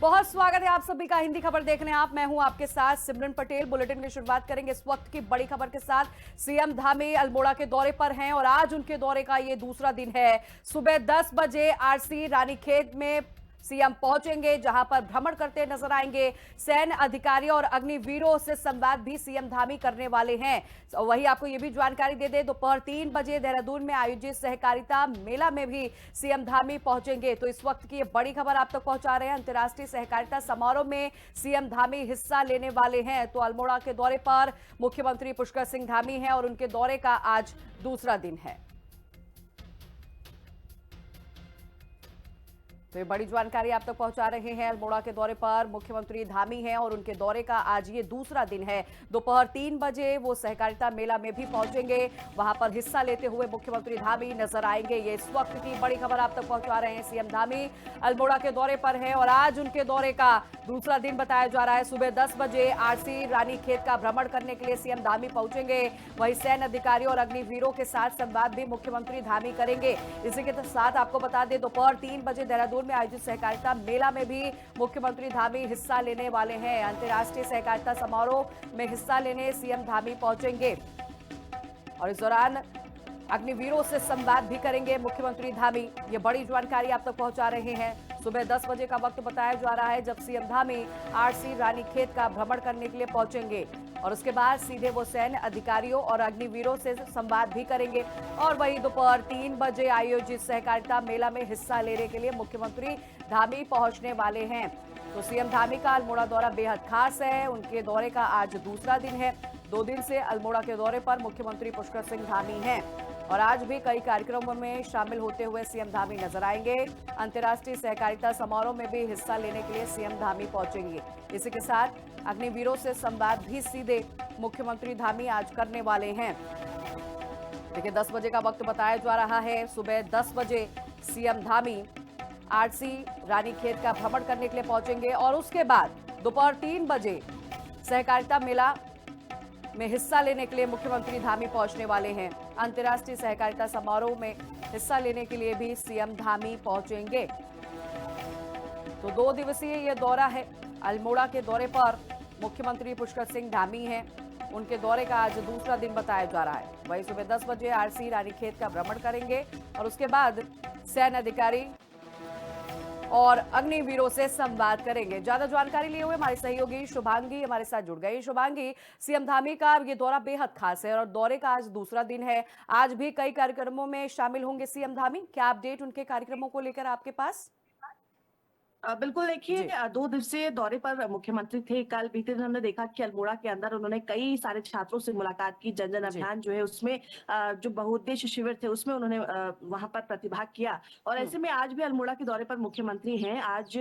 बहुत स्वागत है आप सभी का हिंदी खबर देखने आप। मैं हूं आपके साथ सिमरन पटेल। बुलेटिन की शुरुआत करेंगे इस वक्त की बड़ी खबर के साथ। सीएम धामी अल्मोड़ा के दौरे पर हैं और आज उनके दौरे का ये दूसरा दिन है। सुबह 10 बजे आरसी रानीखेत में सीएम पहुंचेंगे, जहां पर भ्रमण करते नजर आएंगे। सैन्य अधिकारियों और अग्निवीरों से संवाद भी सीएम धामी करने वाले हैं। वहीं आपको यह भी जानकारी दे दें, दोपहर 3 बजे देहरादून में आयोजित सहकारिता मेला में भी सीएम धामी पहुंचेंगे। तो इस वक्त की ये बड़ी खबर आप तक पहुंचा रहे हैं। अंतर्राष्ट्रीय सहकारिता समारोह में सीएम धामी हिस्सा लेने वाले हैं। तो अल्मोड़ा के दौरे पर मुख्यमंत्री पुष्कर सिंह धामी हैं और उनके दौरे का आज दूसरा दिन है। तो ये बड़ी जानकारी आप तक पहुंचा रहे हैं। अल्मोड़ा के दौरे पर मुख्यमंत्री धामी हैं और उनके दौरे का आज ये दूसरा दिन है। दोपहर 3 बजे वो सहकारिता मेला में भी पहुंचेंगे। वहां पर हिस्सा लेते हुए मुख्यमंत्री धामी नजर आएंगे। ये इस वक्त की बड़ी खबर आप तक पहुंचा रहे हैं। सीएम धामी अल्मोड़ा के दौरे पर है और आज उनके दौरे का दूसरा दिन बताया जा रहा है। सुबह 10 बजे आरसी रानीखेत का भ्रमण करने के लिए सीएम धामी पहुंचेंगे। वहीं सैन्य अधिकारियों और अग्निवीरों के साथ संवाद भी मुख्यमंत्री धामी करेंगे। इसी के साथ आपको बता दें, दोपहर 3 बजे देहरादून में आयोजित सहकारिता मेला में भी मुख्यमंत्री धामी हिस्सा लेने वाले हैं। अंतर्राष्ट्रीय सहकारिता समारोह में हिस्सा लेने सीएम धामी पहुंचेंगे और इस दौरान अग्निवीरों से संवाद भी करेंगे मुख्यमंत्री धामी। ये बड़ी जानकारी आप तक पहुंचा रहे हैं। सुबह 10 बजे का वक्त बताया जा रहा है जब सीएम धामी आरसी रानीखेत का भ्रमण करने के लिए पहुंचेंगे और उसके बाद सीधे वो सैन्य अधिकारियों और अग्निवीरों से संवाद भी करेंगे। और वहीं दोपहर 3 बजे आयोजित सहकारिता मेला में हिस्सा लेने के लिए मुख्यमंत्री धामी पहुंचने वाले हैं। तो सीएम धामी का अल्मोड़ा दौरा बेहद खास है। उनके दौरे का आज दूसरा दिन है। 2 दिन से अल्मोड़ा के दौरे पर मुख्यमंत्री पुष्कर सिंह धामी हैं और आज भी कई कार्यक्रमों में शामिल होते हुए सीएम धामी नजर आएंगे। अंतर्राष्ट्रीय सहकारिता समारोह में भी हिस्सा लेने के लिए सीएम धामी पहुंचेंगे। इसी के साथ अग्निवीरों से संवाद भी सीधे मुख्यमंत्री धामी आज करने वाले हैं। देखिए, 10 बजे का वक्त बताया जा रहा है। सुबह 10 बजे सीएम धामी आरसी रानीखेत का भ्रमण करने के लिए पहुंचेंगे और उसके बाद दोपहर 3 बजे सहकारिता मेला में हिस्सा लेने के लिए मुख्यमंत्री धामी पहुंचने वाले हैं। अंतर्राष्ट्रीय सहकारिता समारोह में हिस्सा लेने के लिए भी सीएम धामी पहुंचेंगे। तो 2 दिवसीय ये दौरा है। अल्मोड़ा के दौरे पर मुख्यमंत्री पुष्कर सिंह धामी हैं। उनके दौरे का आज दूसरा दिन बताया जा रहा है। वहीं सुबह 10 बजे आरसी रानीखेत का भ्रमण करेंगे और उसके बाद सैन्य अधिकारी और अग्निवीरों से संवाद करेंगे। ज्यादा जानकारी लिए हुए हमारे सहयोगी शुभांगी हमारे साथ जुड़ गई। शुभांगी, सीएम धामी का ये दौरा बेहद खास है और दौरे का आज दूसरा दिन है। आज भी कई कार्यक्रमों में शामिल होंगे सीएम धामी। क्या अपडेट उनके कार्यक्रमों को लेकर आपके पास? बिल्कुल, देखिए 2 दिवसीय दौरे पर मुख्यमंत्री थे। कल बीते दिन हमने देखा कि अल्मोड़ा के अंदर उन्होंने कई सारे छात्रों से मुलाकात की। जन जन जी। अभियान जो है उसमें जो बहुउद्देश्य शिविर थे उसमें उन्होंने वहां पर प्रतिभाग किया। और ऐसे में आज भी अल्मोड़ा के दौरे पर मुख्यमंत्री हैं। आज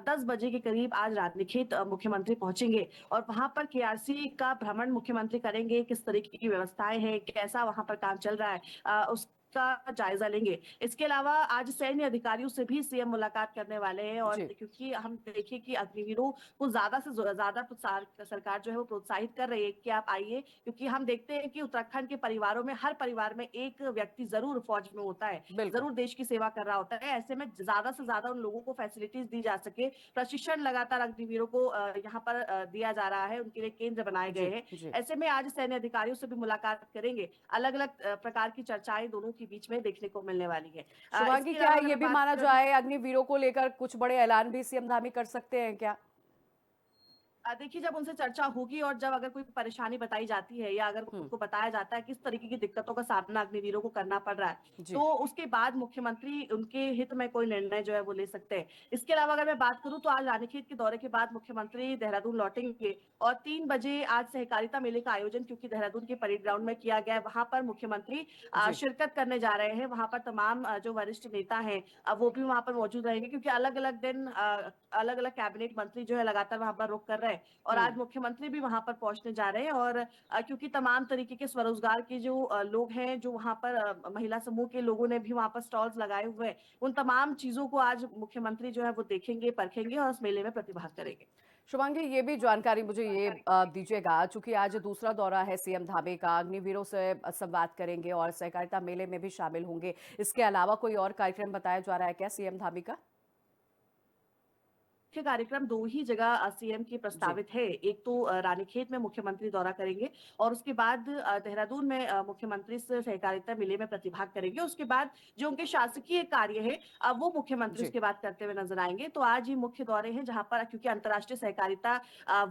10 बजे के करीब आज रानीखेत मुख्यमंत्री पहुंचेंगे और वहां पर केआरसी का भ्रमण मुख्यमंत्री करेंगे। किस तरीके की व्यवस्थाएं हैं, कैसा वहां पर काम चल रहा है, उस का जायजा लेंगे। इसके अलावा आज सैन्य अधिकारियों से भी सीएम मुलाकात करने वाले हैं और जी। क्योंकि हम देखिए कि अग्निवीरों को ज्यादा से ज्यादा सरकार जो है वो प्रोत्साहित कर रही है कि आप आइए, क्योंकि हम देखते हैं कि उत्तराखंड के परिवारों में हर परिवार में एक व्यक्ति जरूर फौज में होता है, बिल्कुल। जरूर देश की सेवा कर रहा होता है। ऐसे में ज्यादा से ज्यादा उन लोगों को फैसिलिटीज दी जा सके, प्रशिक्षण लगातार अग्निवीरों को यहाँ पर दिया जा रहा है, उनके लिए केंद्र बनाए गए जी। हैं। जी। ऐसे में आज सैन्य अधिकारियों से भी मुलाकात करेंगे। अलग अलग प्रकार की चर्चाएं दोनों के बीच में देखने को मिलने वाली है। शुभांगी, इसके क्या अलावा अगर ये मैं भी बात माना करूं, जाए अग्निवीरों को लेकर कुछ बड़े ऐलान भी सीएम धामी कर सकते हैं क्या? देखिए जब उनसे चर्चा होगी और जब अगर कोई परेशानी बताई जाती है या अगर हम्म। उनको बताया जाता है किस तरीके की दिक्कतों का सामना अग्निवीरों को करना पड़ रहा है, जी। तो उसके बाद मुख्यमंत्री उनके हित में कोई निर्णय जो है वो ले सकते हैं। इसके अलावा अगर मैं बात करूं तो आज रानीखेत के दौरे के बाद मुख्यमंत्री देहरादून लौटेंगे और 3 बजे आज सहकारिता मेले का आयोजन, क्योंकि देहरादून के परेड ग्राउंड में किया गया है, वहां पर मुख्यमंत्री जी। शिरकत करने जा रहे हैं। वहां पर तमाम जो वरिष्ठ नेता हैं वो भी वहां पर मौजूद रहेंगे, क्योंकि अलग अलग दिन अलग अलग कैबिनेट मंत्री जो है लगातार वहां पर रुक कर रहे हैं और आज मुख्यमंत्री भी वहां पर पहुंचने जा रहे हैं। और क्योंकि तमाम तरीके के स्वरोजगार के जो लोग हैं, जो वहां पर महिला समूह के लोगों ने भी वहां पर स्टॉल्स लगाए हुए हैं, उन तमाम चीजों को आज मुख्यमंत्री जो है वो देखेंगे, परखेंगे और उस मेले में प्रतिभाग करेंगे। शुभांगी, ये भी जानकारी मुझे ये दीजिएगा, चूंकि आज दूसरा दौरा है सीएम धामी का, अग्निवीरों से संवाद करेंगे और सहकारिता मेले में भी शामिल होंगे। इसके अलावा कोई और कार्यक्रम बताया जा रहा है क्या सीएम धामी का? मुख्य कार्यक्रम 2 ही जगह सीएम के प्रस्तावित है। एक तो रानीखेत में मुख्यमंत्री दौरा करेंगे और उसके बाद देहरादून में मुख्यमंत्री से सहकारिता मेले में प्रतिभाग करेंगे। उसके बाद जो उनके शासकीय कार्य है वो मुख्यमंत्री जी। उसके बाद करते हुए नजर आएंगे। तो आज ये मुख्य दौरे हैं जहां पर क्योंकि अंतर्राष्ट्रीय सहकारिता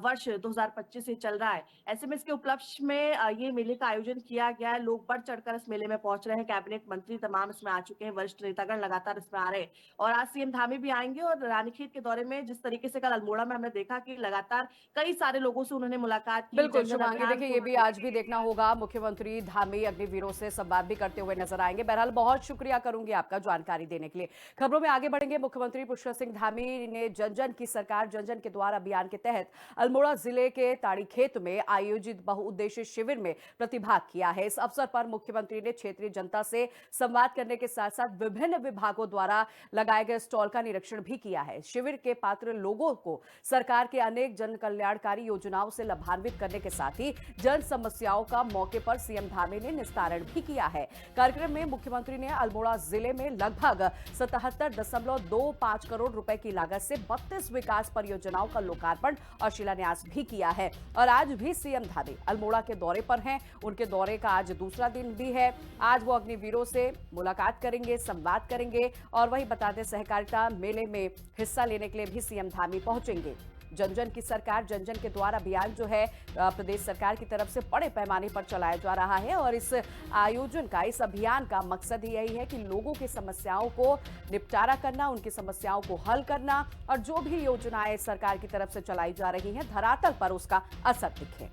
वर्ष 2025 से चल रहा है, ऐसे में इसके उपलक्ष्य में ये मेले का आयोजन किया गया है। लोग बढ़ चढ़कर इस मेले में पहुंच रहे हैं। कैबिनेट मंत्री तमाम इसमें आ चुके हैं, वरिष्ठ नेतागण लगातार इसमें आ रहे हैं और आज सीएम धामी भी आएंगे। और रानीखेत के दौरे में जिस तरीके से कल अल्मोड़ा में हमने देखा कि लगातार कई सारे लोगों से उन्होंने मुलाकात की, बिल्कुल जन जन शुभांगी, अभियान देखिए को ये भी उन्होंने आज भी देखना होगा। मुख्यमंत्री धामी अग्निवीरों से संवाद भी करते हुए नजर आएंगे। बहरहाल बहुत शुक्रिया करूंगी आपका जानकारी देने के लिए। खबरों में आगे बढ़ेंगे। मुख्यमंत्री पुष्कर सिंह धामी ने जन जन की सरकार जन जन के द्वार अभियान के तहत अल्मोड़ा जिले के ताड़ीखेत में आयोजित बहुउद्देशीय शिविर में प्रतिभाग किया है। इस अवसर पर मुख्यमंत्री ने क्षेत्रीय जनता से संवाद करने के साथ साथ विभिन्न विभागों द्वारा लगाए गए स्टॉल का निरीक्षण भी किया है। शिविर के पात्र लोगों को सरकार के अनेक जन कल्याणकारी योजनाओं से लाभान्वित करने के साथ ही जन समस्याओं का मौके पर सीएम धामी ने निस्तारण भी किया है। कार्यक्रम में मुख्यमंत्री ने अल्मोड़ा जिले में लगभग 77.25 करोड़ रुपए की लागत से 32 विकास परियोजनाओं का लोकार्पण और शिलान्यास भी किया है। और आज भी सीएम धामी अल्मोड़ा के दौरे पर हैं। उनके दौरे का आज दूसरा दिन भी है। आज वो अग्निवीरों से मुलाकात करेंगे, संवाद करेंगे और वही बता दें सहकारिता मेले में हिस्सा लेने के लिए भी सीएम धामी पहुंचेंगे। जन जन की सरकार जन जन के द्वार अभियान जो है प्रदेश सरकार की तरफ से बड़े पैमाने पर चलाया जा रहा है और इस आयोजन का, इस अभियान का मकसद ही यही है कि लोगों की समस्याओं को निपटारा करना, उनकी समस्याओं को हल करना और जो भी योजनाएं सरकार की तरफ से चलाई जा रही हैं धरातल पर उसका असर दिखे।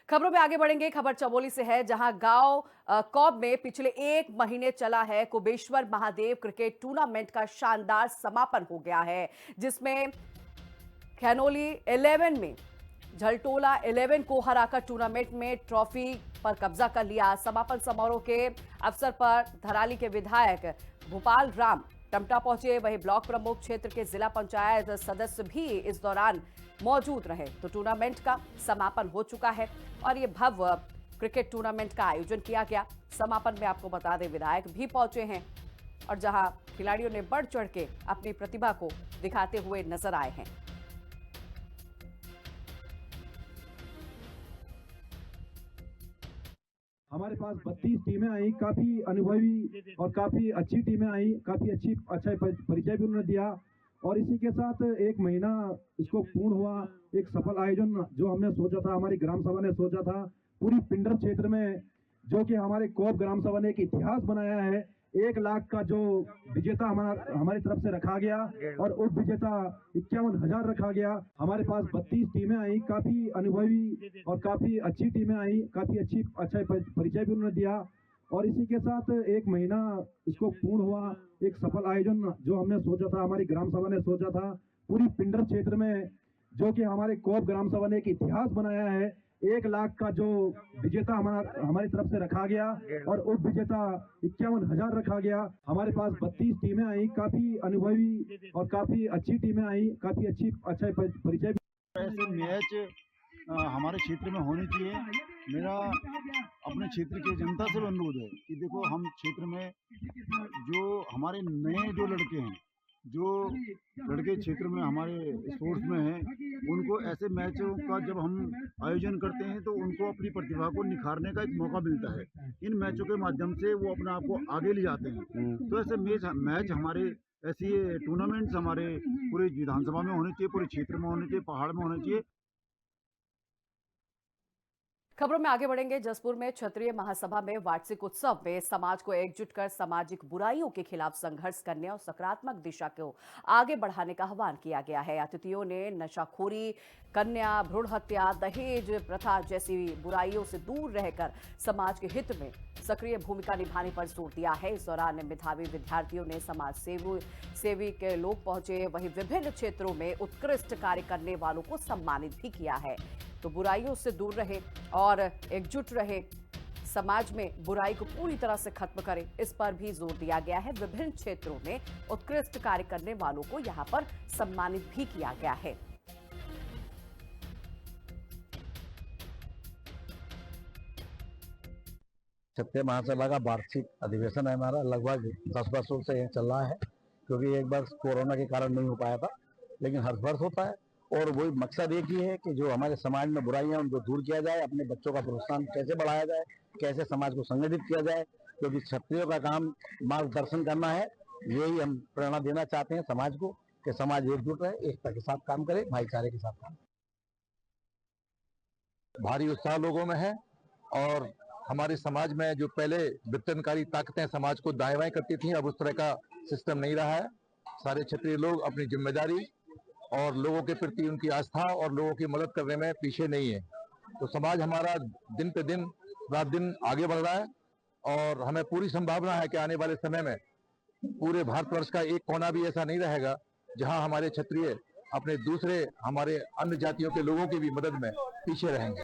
खबरों में आगे बढ़ेंगे। खबर चमोली से है, जहां गांव कौब में पिछले 1 महीने चला है कुबेश्वर महादेव क्रिकेट टूर्नामेंट का शानदार समापन हो गया है, जिसमें खैनोली 11 में झलटोला 11 को हराकर टूर्नामेंट में ट्रॉफी पर कब्जा कर लिया। समापन समारोह के अवसर पर धराली के विधायक भूपाल राम टमटा पहुंचे, वहीं ब्लॉक प्रमुख क्षेत्र के जिला पंचायत सदस्य भी इस दौरान मौजूद रहे। तो टूर्नामेंट का समापन हो चुका है और ये भव्य क्रिकेट टूर्नामेंट का आयोजन किया गया। समापन में आपको बता दें विधायक भी पहुंचे हैं और जहां खिलाड़ियों ने बढ़ चढ़ के अपनी प्रतिभा को दिखाते हुए नजर आए हैं। हमारे पास 32 टीमें आई, काफी अनुभवी और काफी अच्छी टीमें आई, काफी अच्छा परिचय भी उन्होंने दिया और इसी के साथ 1 महीना इसको पूर्ण हुआ। एक सफल आयोजन जो हमने सोचा था, हमारी ग्राम सभा ने सोचा था, पूरी पिंडर क्षेत्र में जो कि हमारे कोप ग्राम सभा ने एक इतिहास बनाया है। 1 लाख का जो विजेता हमारी तरफ से रखा गया और उप विजेता 51,000 रखा गया। हमारे पास 32 टीमें आई, काफी अनुभवी और काफी अच्छी टीमें आई, काफी अच्छा परिचय भी उन्होंने दिया और इसी के साथ 1 महीना इसको पूर्ण हुआ। एक सफल आयोजन जो हमने सोचा था, हमारी ग्राम सभा ने सोचा था, पूरी पिंडर क्षेत्र में जो कि हमारे कोप ग्राम सभा ने एक इतिहास बनाया है। 1 लाख का जो विजेता हमारी तरफ से रखा गया और उप विजेता 51,000 रखा गया। हमारे पास 32 टीमें आई, काफी अनुभवी और काफी अच्छी टीमें आई, काफी अच्छा परिचय। ऐसे मैच हमारे क्षेत्र में होने चाहिए। मेरा अपने क्षेत्र की जनता से भी अनुरोध है कि देखो, हम क्षेत्र में जो हमारे नए जो लड़के हैं, जो लड़के क्षेत्र में हमारे स्पोर्ट्स में हैं, उनको ऐसे मैचों का जब हम आयोजन करते हैं तो उनको अपनी प्रतिभा को निखारने का एक मौका मिलता है। इन मैचों के माध्यम से वो अपने आप को आगे ले जाते हैं। तो ऐसे मैच हमारे ऐसी टूर्नामेंट्स हमारे पूरे विधानसभा में होने चाहिए, पूरे क्षेत्र में होने चाहिए, पहाड़ में होने चाहिए। खबरों में आगे बढ़ेंगे। जसपुर में क्षत्रिय महासभा में वार्षिक उत्सव में समाज को एकजुट कर सामाजिक बुराइयों के खिलाफ संघर्ष करने और सकारात्मक दिशा को आगे बढ़ाने का आह्वान किया गया है। अतिथियों ने नशाखोरी, कन्या भ्रूण हत्या, दहेज प्रथा जैसी बुराइयों से दूर रहकर समाज के हित में सक्रिय भूमिका निभाने पर जोर दिया है। इस दौरान मेधावी विद्यार्थियों ने समाज सेवी के लोग पहुंचे, वहीं विभिन्न क्षेत्रों में उत्कृष्ट कार्य करने वालों को सम्मानित भी किया है। तो बुराइयों से दूर रहे और एकजुट रहे, समाज में बुराई को पूरी तरह से खत्म करें, इस पर भी जोर दिया गया है। विभिन्न क्षेत्रों में उत्कृष्ट कार्य करने वालों को यहां पर सम्मानित भी किया गया है। क्षत्रिय महासभा का वार्षिक अधिवेशन है हमारा, लगभग 10 वर्षों से चल रहा है। क्योंकि एक बार कोरोना के कारण नहीं हो पाया था, लेकिन हर वर्ष होता है। और वही मकसद एक ही है कि जो हमारे समाज में बुराइयां उनको दूर किया जाए, अपने बच्चों का प्रोत्साहन कैसे बढ़ाया जाए, कैसे समाज को संगठित किया जाए, क्योंकि क्षत्रियों का काम मार्गदर्शन करना है। यही हम प्रेरणा देना चाहते हैं समाज को कि समाज एकजुट रहे, एकता के साथ काम करे, भाईचारे के साथ काम करे। भारी उत्साह लोगों में है और हमारे समाज में जो पहले विघटनकारी ताकतें समाज को दाएं बाएं करती थी, अब उस तरह का सिस्टम नहीं रहा है। सारे क्षेत्रीय लोग अपनी जिम्मेदारी और लोगों के प्रति उनकी आस्था और लोगों की मदद करने में पीछे नहीं है। तो समाज हमारा दिन पे दिन रात दिन आगे बढ़ रहा है और हमें पूरी संभावना है कि आने वाले समय में पूरे भारतवर्ष का एक कोना भी ऐसा नहीं रहेगा जहां हमारे क्षत्रिय अपने दूसरे हमारे अन्य जातियों के लोगों की भी मदद में पीछे रहेंगे।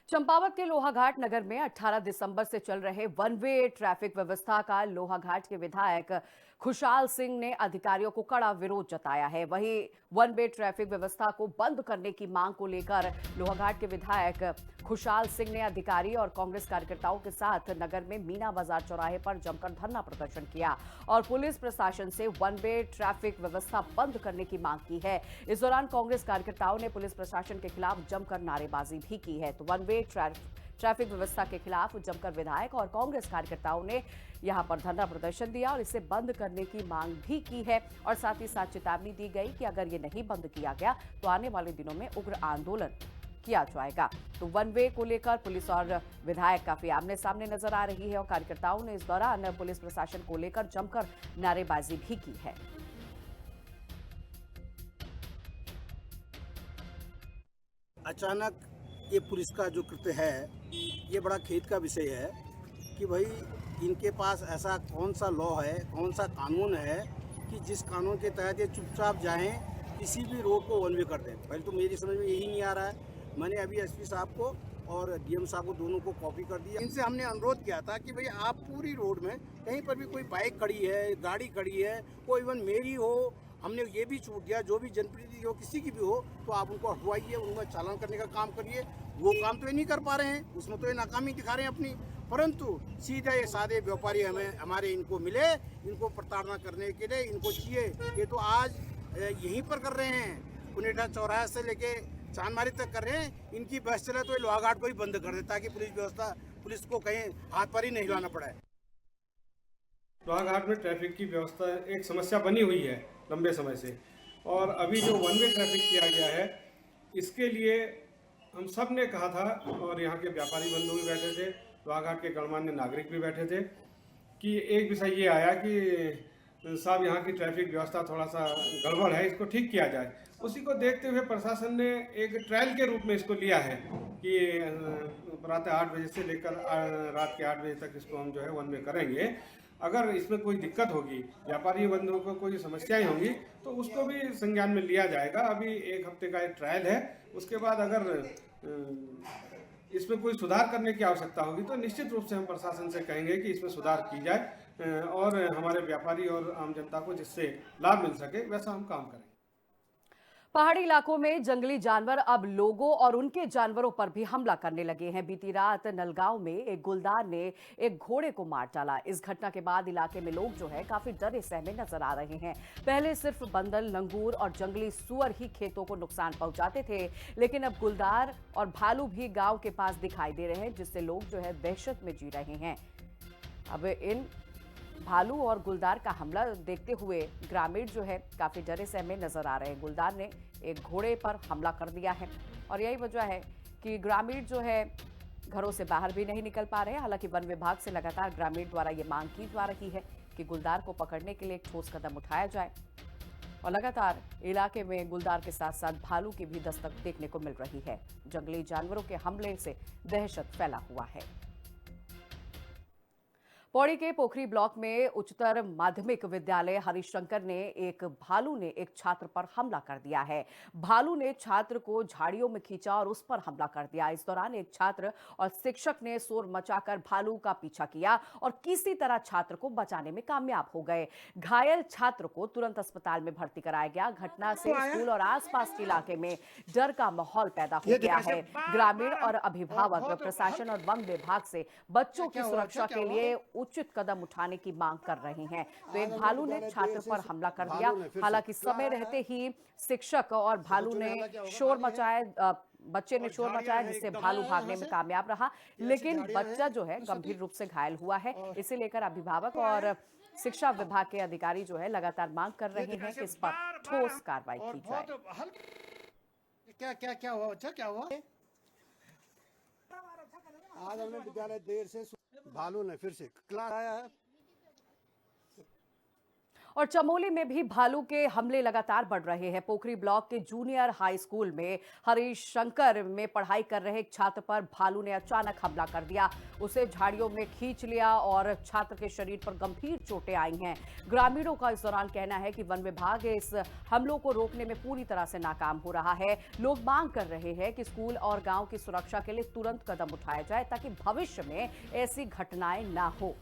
चंपावत के लोहाघाट नगर में 18 दिसंबर से चल रहे वन वे ट्रैफिक व्यवस्था का लोहाघाट के विधायक खुशहाल सिंह ने अधिकारियों को कड़ा विरोध जताया है। वहीं वन वे ट्रैफिक व्यवस्था को बंद करने की मांग को लेकर लोहाघाट के विधायक खुशहाल सिंह ने अधिकारी और कांग्रेस कार्यकर्ताओं के साथ नगर में मीना बाजार चौराहे पर जमकर धरना प्रदर्शन किया और पुलिस प्रशासन से वन वे ट्रैफिक व्यवस्था बंद करने की मांग की है। इस दौरान कांग्रेस कार्यकर्ताओं ने पुलिस प्रशासन के खिलाफ जमकर नारेबाजी भी की है। तो वन वे ट्रैफिक व्यवस्था के खिलाफ जमकर विधायक और कांग्रेस कार्यकर्ताओं ने यहां पर धरना प्रदर्शन दिया और इसे बंद करने की मांग भी की है और साथ ही साथ चेतावनी दी गई कि अगर ये नहीं बंद किया गया तो आने वाले दिनों में उग्र आंदोलन किया जाएगा। तो वन वे को लेकर पुलिस और विधायक काफी आमने सामने नजर आ रही है और कार्यकर्ताओं ने इस दौरान पुलिस प्रशासन को लेकर जमकर नारेबाजी भी की है। अचानक ये पुलिस का जो कृत्य है ये बड़ा खेद का विषय है कि भाई इनके पास ऐसा कौन सा लॉ है, कौन सा कानून है कि जिस कानून के तहत ये चुपचाप जाएं, किसी भी रोड को वन वे कर दें। पहले तो मेरी समझ में यही नहीं आ रहा है। मैंने अभी एसपी साहब को और डीएम साहब को दोनों को कॉपी कर दिया। इनसे हमने अनुरोध किया था कि भाई आप पूरी रोड में कहीं पर भी कोई बाइक खड़ी है, गाड़ी खड़ी है, कोई इवन मेरी हो, हमने ये भी छूट दिया, जो भी जनप्रतिनिधि हो, किसी की भी हो, तो आप उनको हटवाइए, उनका चालान करने का काम करिए। वो काम तो ये नहीं कर पा रहे हैं, उसमें तो ये नाकामी दिखा रहे हैं अपनी। परंतु सीधे ये सादे व्यापारी हमारे इनको मिले, इनको प्रताड़ना करने के लिए इनको चाहिए। ये तो आज यहीं पर कर रहे हैं, पुनेटा चौराहे से लेके चांदमारी तक कर रहे हैं। इनकी बस चले तो ये लोहाघाट को ही बंद कर दे ताकि पुलिस को कहीं हाथ पर ही नहीं हिलाना पड़े। लोहाघाट में ट्रैफिक की व्यवस्था एक समस्या बनी हुई है लंबे समय से, और अभी जो वन वे ट्रैफिक किया गया है इसके लिए हम सब ने कहा था, और यहाँ के व्यापारी बंधु भी बैठे थे, लोहाघाट के गणमान्य नागरिक भी बैठे थे, कि एक विषय ये आया कि साहब यहाँ की ट्रैफिक व्यवस्था थोड़ा सा गड़बड़ है, इसको ठीक किया जाए। उसी को देखते हुए प्रशासन ने एक ट्रायल के रूप में इसको लिया है कि प्रातः 8 बजे से लेकर रात के 8 बजे तक इसको हम जो है वन वे करेंगे। अगर इसमें कोई दिक्कत होगी, व्यापारी बंधुओं को कोई समस्याएं होंगी, तो उसको भी संज्ञान में लिया जाएगा। अभी 1 हफ्ते का एक ट्रायल है, उसके बाद अगर इसमें कोई सुधार करने की आवश्यकता होगी तो निश्चित रूप से हम प्रशासन से कहेंगे कि इसमें सुधार की जाए और हमारे व्यापारी और आम जनता को जिससे लाभ मिल सके वैसा हम काम करें। पहाड़ी इलाकों में जंगली जानवर अब लोगों और उनके जानवरों पर भी हमला करने लगे हैं। बीती रात नलगांव में एक गुलदार ने एक घोड़े को मार डाला। इस घटना के बाद इलाके में लोग जो है काफी डरे सहमे नजर आ रहे हैं। पहले सिर्फ बंदर, लंगूर और जंगली सुअर ही खेतों को नुकसान पहुंचाते थे, लेकिन अब गुलदार और भालू भी गांव के पास दिखाई दे रहे हैं, जिससे लोग जो है दहशत में जी रहे हैं। अब इन भालू और गुलदार का हमला देखते हुए ग्रामीण जो है काफी डरे सहमे नजर आ रहे हैं। गुलदार ने एक घोड़े पर हमला कर दिया है और यही वजह है कि ग्रामीण जो है घरों से बाहर भी नहीं निकल पा रहे हैं। हालांकि वन विभाग से लगातार ग्रामीण द्वारा ये मांग की जा रही है कि गुलदार को पकड़ने के लिए एक ठोस कदम उठाया जाए और लगातार इलाके में गुलदार के साथ साथ भालू की भी दस्तक देखने को मिल रही है। जंगली जानवरों के हमले से दहशत फैला हुआ है। पौड़ी के पोखरी ब्लॉक में उच्चतर माध्यमिक विद्यालय हरिशंकर ने एक भालू ने एक छात्र पर हमला कर दिया है। भालू ने छात्र को झाड़ियों में खींचा और उस पर हमला कर दिया। इस दौरान एक छात्र और शिक्षक ने शोर मचाकर भालू का पीछा किया और किसी तरह छात्र को बचाने में कामयाब हो गए। घायल छात्र को तुरंत अस्पताल में भर्ती कराया गया। घटना से स्कूल और आसपास के इलाके में डर का माहौल पैदा हो गया है। ग्रामीण और अभिभावक प्रशासन और वन विभाग से बच्चों की सुरक्षा के लिए उचित कदम उठाने की मांग कर रहे हैं। तो एक भालू ने छात्र पर हमला कर दिया। हालांकि समय रहते ही शिक्षक और भालू ने शोर मचाया, बच्चे ने शोर मचाया, जिससे भालू भागने में कामयाब रहा। लेकिन बच्चा जो है गंभीर रूप से घायल हुआ है। इसे लेकर अभिभावक और शिक्षा विभाग के अधिकारी जो है लगातार मांग कर रहे हैं कि इस पर ठोस कार्रवाई की जाए। क्या क्या क्या हुआ बच्चा, क्या हुआ? आज हमने विद्यालय देर से भालू ने फिर से क्लास आया है। और चमोली में भी भालू के हमले लगातार बढ़ रहे हैं। पोखरी ब्लॉक के जूनियर हाई स्कूल में हरीश शंकर में पढ़ाई कर रहे एक छात्र पर भालू ने अचानक हमला कर दिया। उसे झाड़ियों में खींच लिया और छात्र के शरीर पर गंभीर चोटें आई हैं। ग्रामीणों का इस दौरान कहना है कि वन विभाग इस हमलों को रोकने में पूरी तरह से नाकाम हो रहा है। लोग मांग कर रहे हैं कि स्कूल और गांव की सुरक्षा के लिए तुरंत कदम उठाया जाए ताकि भविष्य में ऐसी घटनाएं ना हो।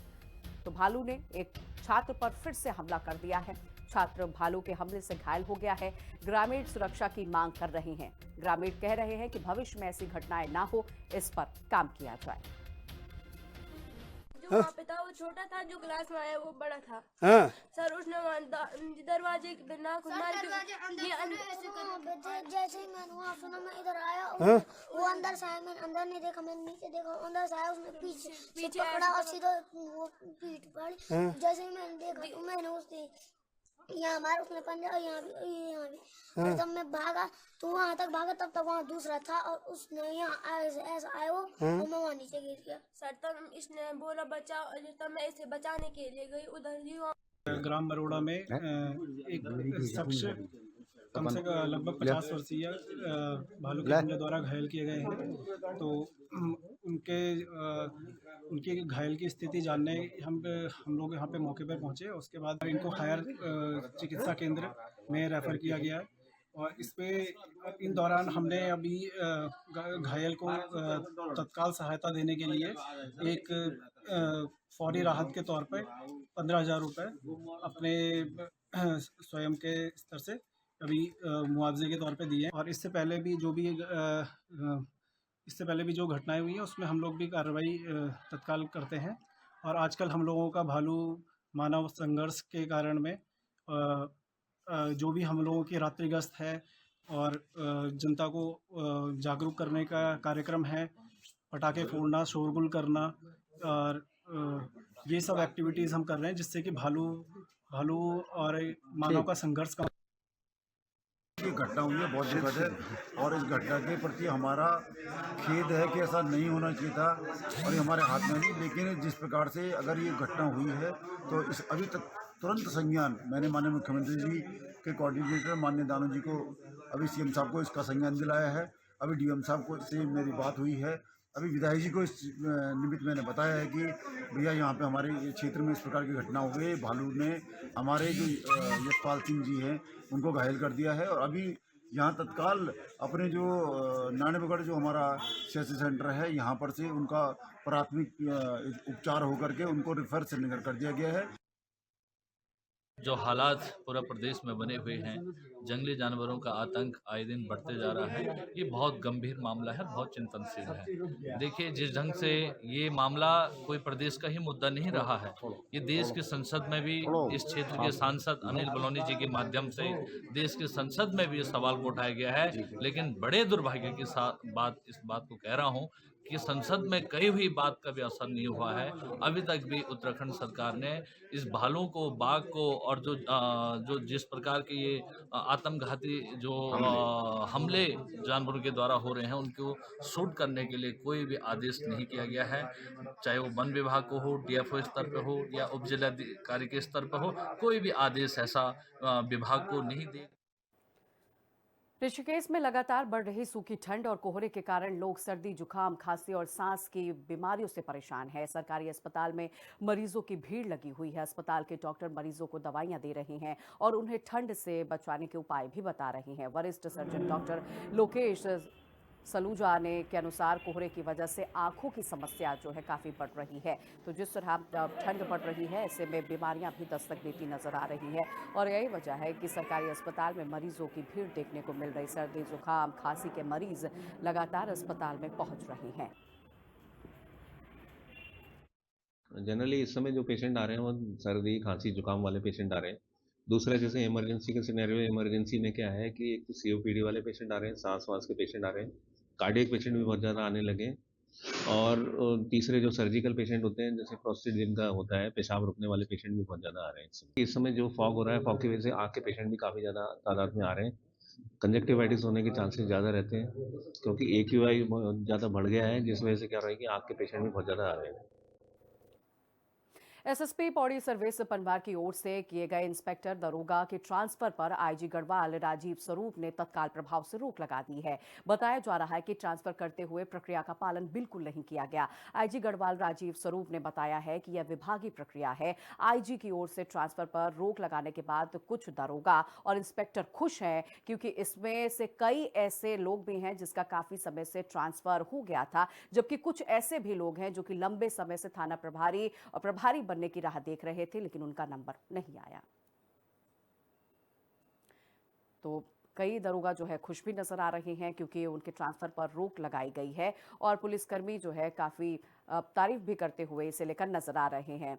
तो भालू ने एक छात्र पर फिर से हमला कर दिया है। छात्र भालू के हमले से घायल हो गया है। ग्रामीण सुरक्षा की मांग कर रहे हैं। ग्रामीण कह रहे हैं कि भविष्य में ऐसी घटनाएं ना हो, इस पर काम किया जाए। जो वहाँ पे था वो छोटा था, जो क्लास में आया वो बड़ा था। हाँ। सर उसने दरवाजे ना खुलना जैसे ही मैंने वहाँ सुना, मैं इधर आया, वो अंदर से आया, मैंने अंदर नहीं देखा, मैंने नीचे देखा, अंदर से आया, उसने पीछे पकड़ा और सीधा वो पीठ पड़ी। जैसे ही मैंने देखा तो मैंने उसने यहाँ मारा, उसने पंजा यहाँ भी। और जब मैं भागा तो वहाँ तक भागा, तब तक वहाँ दूसरा था और उसने यहाँ ऐसा आया वो, तो मैं वहाँ नीचे गिर गया। सर तब इसने बोला बचाओ, तब मैं इसे बचाने के लिए गई उधर ही। ग्राम बरोड़ा में एक शख्स कम से कम लगभग 50 वर्षीय भालू के हमले द्वारा घायल किए गए हैं। तो उनके घायल की स्थिति जानने हम लोग यहाँ पे मौके पर पहुँचे। उसके बाद इनको हायर चिकित्सा केंद्र में रेफर किया गया है। और इस पे इन दौरान हमने अभी घायल को तत्काल सहायता देने के लिए एक फौरी राहत के तौर पर 15,000 रुपये अपने स्वयं के स्तर से अभी मुआवजे के तौर पे दिए हैं। और इससे पहले भी जो घटनाएं हुई हैं उसमें हम लोग भी कार्रवाई तत्काल करते हैं। और आजकल हम लोगों का भालू मानव संघर्ष के कारण में जो भी हम लोगों की रात्रि गश्त है और जनता को जागरूक करने का कार्यक्रम है, पटाखे फोड़ना, शोरगुल करना और ये सब एक्टिविटीज़ हम कर रहे हैं, जिससे कि भालू और मानव का संघर्ष का ये घटना हुई है बहुत दुखद है। और इस घटना के प्रति हमारा खेद है कि ऐसा नहीं होना चाहिए था और ये हमारे हाथ में नहीं। लेकिन जिस प्रकार से अगर ये घटना हुई है तो इस अभी तक तुरंत संज्ञान मैंने माननीय मुख्यमंत्री जी के कोऑर्डिनेटर माननीय दानू जी को, अभी सीएम साहब को इसका संज्ञान दिलाया है। अभी डीएम साहब को से मेरी बात हुई है। अभी विधायक जी को इस निमित्त मैंने बताया है कि भैया यहाँ पे हमारे क्षेत्र में इस प्रकार की घटना हो गई, भालू ने हमारे जो यशपाल सिंह जी हैं उनको घायल कर दिया है। और अभी यहाँ तत्काल अपने जो नानेबगढ़ जो हमारा CHC सेंटर है यहाँ पर से उनका प्राथमिक उपचार होकर के उनको रेफर श्रीनगर कर दिया गया है। जो हालात पूरा प्रदेश में बने हुए हैं, जंगली जानवरों का आतंक आए दिन बढ़ते जा रहा है, ये बहुत गंभीर मामला है, बहुत चिंतनशील है। देखिए जिस ढंग से ये मामला कोई प्रदेश का ही मुद्दा नहीं रहा है, ये देश की संसद में भी इस क्षेत्र के सांसद अनिल बलौनी जी के माध्यम से देश की संसद में भी इस सवाल को उठाया गया है। लेकिन बड़े दुर्भाग्य के साथ इस बात को कह रहा हूँ कि संसद में कही हुई बात का भी असर नहीं हुआ है। अभी तक भी उत्तराखंड सरकार ने इस भालू को, बाघ को और जो जिस प्रकार के ये आत्मघाती जो हमले जानवरों के द्वारा हो रहे हैं उनको शूट करने के लिए कोई भी आदेश नहीं किया गया है। चाहे वो वन विभाग को हो, DFO स्तर पर हो या उप जिलाधिकारी के स्तर पर हो, कोई भी आदेश ऐसा विभाग को नहीं दे। ऋषिकेश में लगातार बढ़ रही सूखी ठंड और कोहरे के कारण लोग सर्दी, जुकाम, खांसी और सांस की बीमारियों से परेशान हैं। सरकारी अस्पताल में मरीजों की भीड़ लगी हुई है। अस्पताल के डॉक्टर मरीजों को दवाइयां दे रहे हैं और उन्हें ठंड से बचाने के उपाय भी बता रहे हैं। वरिष्ठ सर्जन डॉक्टर लोकेश सलूजा ने के अनुसार कोहरे की वजह से आंखों की समस्या जो है काफ़ी बढ़ रही है। तो जिस तरह ठंड बढ़ रही है ऐसे में बीमारियां भी दस्तक देती नजर आ रही है और यही वजह है कि सरकारी अस्पताल में मरीजों की भीड़ देखने को मिल रही। सर्दी, जुकाम, खांसी के मरीज लगातार अस्पताल में पहुंच रहे हैं। जनरली इस समय जो पेशेंट आ रहे हैं वो सर्दी खांसी जुकाम वाले पेशेंट आ रहे हैं। दूसरा जैसे इमरजेंसी का सिनेरियो, इमरजेंसी में क्या है कि एक तो COPD वाले पेशेंट आ रहे हैं, सांस वास के पेशेंट आ रहे हैं, कार्डियक पेशेंट भी बहुत ज़्यादा आने लगे हैं। और तीसरे जो सर्जिकल पेशेंट होते हैं, जैसे प्रोस्टेट जिनका होता है, पेशाब रुकने वाले पेशेंट भी बहुत ज़्यादा आ रहे हैं। इस समय जो फॉग हो रहा है, फॉग की वजह से आँख के पेशेंट भी काफ़ी ज़्यादा तादाद में आ रहे हैं। कंजक्टिवाइटिस होने के चांसेस ज़्यादा रहते हैं क्योंकि AQI बहुत ज़्यादा बढ़ गया है, जिस वजह से क्या हो रहा है कि आँख के पेशेंट भी बहुत ज़्यादा आ रहे हैं। SSP पौड़ी सर्विस पनवार की ओर से किए गए इंस्पेक्टर दरोगा के ट्रांसफर पर IG गढ़वाल राजीव स्वरूप ने तत्काल प्रभाव से रोक लगा दी है। बताया जा रहा है कि ट्रांसफर करते हुए प्रक्रिया का पालन बिल्कुल नहीं किया गया। IG गढ़वाल राजीव स्वरूप ने बताया है कि यह विभागीय प्रक्रिया है। IG की ओर से ट्रांसफर पर रोक लगाने के बाद कुछ दरोगा और इंस्पेक्टर खुश हैं क्योंकि इसमें से कई ऐसे लोग भी हैं जिसका काफी समय से ट्रांसफर हो गया था, जबकि कुछ ऐसे भी लोग हैं जो कि लंबे समय से थाना प्रभारी और प्रभारी बनने की राह देख रहे थे, लेकिन उनका नंबर नहीं आया। तो कई दरोगा जो है खुश भी नजर आ रहे हैं क्योंकि उनके ट्रांसफर पर रोक लगाई गई है और पुलिसकर्मी जो है काफी तारीफ भी करते हुए इसे लेकर नजर आ रहे हैं।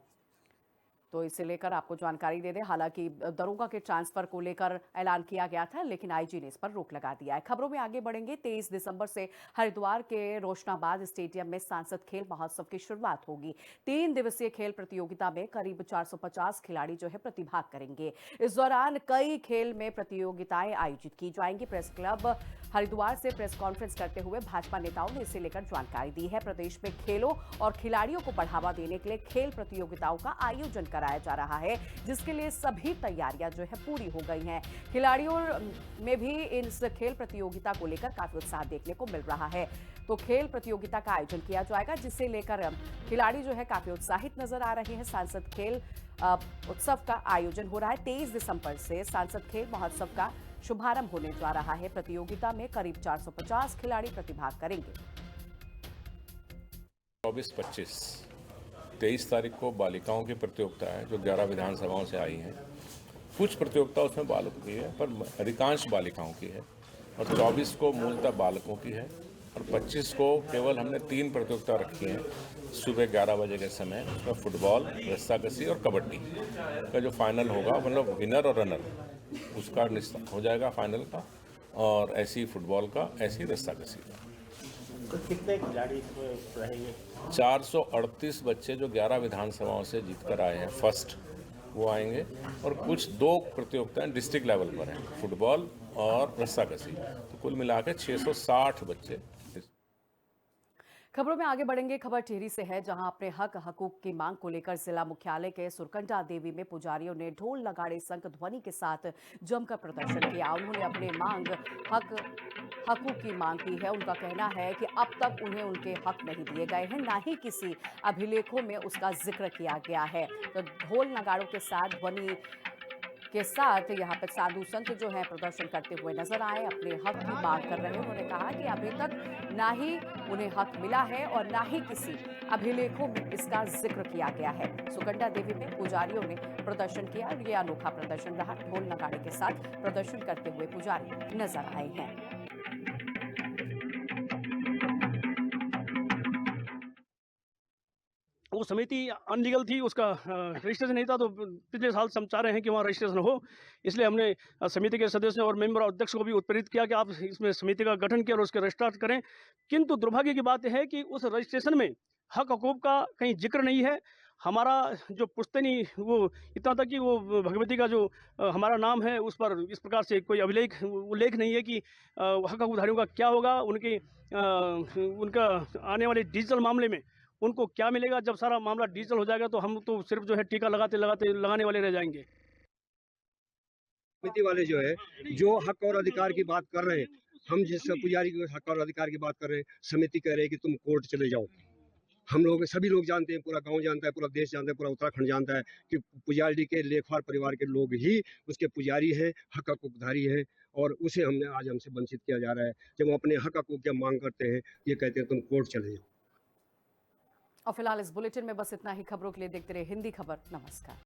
तो इसे लेकर आपको जानकारी दे दें, हालांकि दरोगा के ट्रांसफर को लेकर ऐलान किया गया था, लेकिन IG ने इस पर रोक लगा दिया है। खबरों में आगे बढ़ेंगे। 23 दिसंबर से हरिद्वार के रोशनाबाद स्टेडियम में सांसद खेल महोत्सव की शुरुआत होगी। 3 दिवसीय खेल प्रतियोगिता में करीब 450 खिलाड़ी जो है प्रतिभाग करेंगे। इस दौरान कई खेल में प्रतियोगिताएं आयोजित की जाएंगी। प्रेस क्लब हरिद्वार से प्रेस कॉन्फ्रेंस करते हुए भाजपा नेताओं ने इसे लेकर जानकारी दी है। प्रदेश में खेलों और खिलाड़ियों को बढ़ावा देने के लिए खेल प्रतियोगिताओं का आयोजन कराया जा रहा है, जिसके लिए सभी तैयारियां जो है पूरी हो गई हैं। खिलाड़ियों में भी इस खेल प्रतियोगिता को लेकर काफी उत्साह देखने को मिल रहा है। तो खेल प्रतियोगिता का आयोजन किया जाएगा, जिसे लेकर खिलाड़ी जो है काफी उत्साहित नजर आ रहे हैं। सांसद खेल उत्सव का आयोजन हो रहा है। 23 दिसंबर से सांसद खेल महोत्सव का शुभारंभ होने जा रहा है। प्रतियोगिता में करीब 450 खिलाड़ी प्रतिभाग करेंगे। 24-25 23 तारीख को बालिकाओं की प्रतियोगिता है जो 11 विधानसभाओं से आई हैं। कुछ प्रतियोगिता उसमें बालकों की है, पर अधिकांश बालिकाओं की है। और 24 को मूलतः बालकों की है और 25 को केवल हमने 3 प्रतियोगिता रखी हैं सुबह 11 बजे के समय। उसमें फुटबॉल, रस्साकशी और कबड्डी का जो फाइनल होगा, मतलब विनर और रनर उसका निश्चित हो जाएगा फाइनल का, और ऐसी फुटबॉल का, ऐसी रस्साकशी का। तो कितने खिलाड़ी रहेंगे? 438 बच्चे जो 11 विधानसभाओं से जीतकर आए हैं फर्स्ट, वो आएंगे। और कुछ 2 प्रतियोगिताएं डिस्ट्रिक्ट लेवल पर हैं, फुटबॉल और रस्साकशी। तो कुल मिला के 660 बच्चे। खबरों में आगे बढ़ेंगे। खबर टिहरी से है, जहां अपने हक हकूक की मांग को लेकर जिला मुख्यालय के सुरकंडा देवी में पुजारियों ने ढोल नगाड़े संग ध्वनि के साथ जमकर प्रदर्शन किया। उन्होंने अपने मांग हकूक की मांग की है। उनका कहना है कि अब तक उन्हें उनके हक नहीं दिए गए हैं, ना ही किसी अभिलेखों में उसका जिक्र किया गया है। तो ढोल नगाड़ों के साथ ध्वनि के साथ यहाँ पर साधु संत जो है प्रदर्शन करते हुए नजर आए, अपने हक की मांग कर रहे हैं। उन्होंने कहा कि अभी तक ना ही उन्हें हक मिला है और ना ही किसी अभिलेखों में इसका जिक्र किया गया है। सुकंडा देवी में पुजारियों ने प्रदर्शन किया और ये अनोखा प्रदर्शन रहा। ढोल नगाड़े के साथ प्रदर्शन करते हुए पुजारी नजर आए हैं। वो समिति अनलीगल थी, उसका रजिस्ट्रेशन नहीं था, तो पिछले साल हम चाह रहे हैं कि वहाँ रजिस्ट्रेशन हो। इसलिए हमने समिति के सदस्यों और मेंबर और अध्यक्ष को भी उत्प्रेरित किया कि आप इसमें समिति का गठन किया और उसके रजिस्ट्रार करें। किंतु दुर्भाग्य की बात है कि उस रजिस्ट्रेशन में हक हकूक का कहीं जिक्र नहीं है। हमारा जो पुश्तैनी वो इतना था कि वो भगवती का जो हमारा नाम है उस पर इस प्रकार से कोई उल्लेख नहीं है कि हक हकूकधारियों का क्या होगा, उनका आने वाले डिजिटल मामले में उनको क्या मिलेगा। जब सारा मामला डिजिटल हो जाएगा तो हम तो सिर्फ जो है टीका लगाने वाले रह जाएंगे। समिति वाले जो है जो हक और अधिकार की बात कर रहे हैं, हम जिस पुजारी के हक और अधिकार की बात कर रहे हैं, समिति कह रहे हैं कि तुम कोर्ट चले जाओ। हम लोग सभी लोग जानते हैं, पूरा गांव जानता है, पूरा देश जानता है, पूरा उत्तराखंड जानता है कि पुजारी के लेखवार परिवार के लोग ही उसके पुजारी हैं, हक हकूकधारी हैं, और उसे आज हमसे वंचित किया जा रहा है। जब हम अपने हक हकूक की मांग करते हैं, ये कहते हैं तुम कोर्ट चले जाओ। और फिलहाल इस बुलेटिन में बस इतना ही। खबरों के लिए देखते रहिए हिंदी खबर। नमस्कार।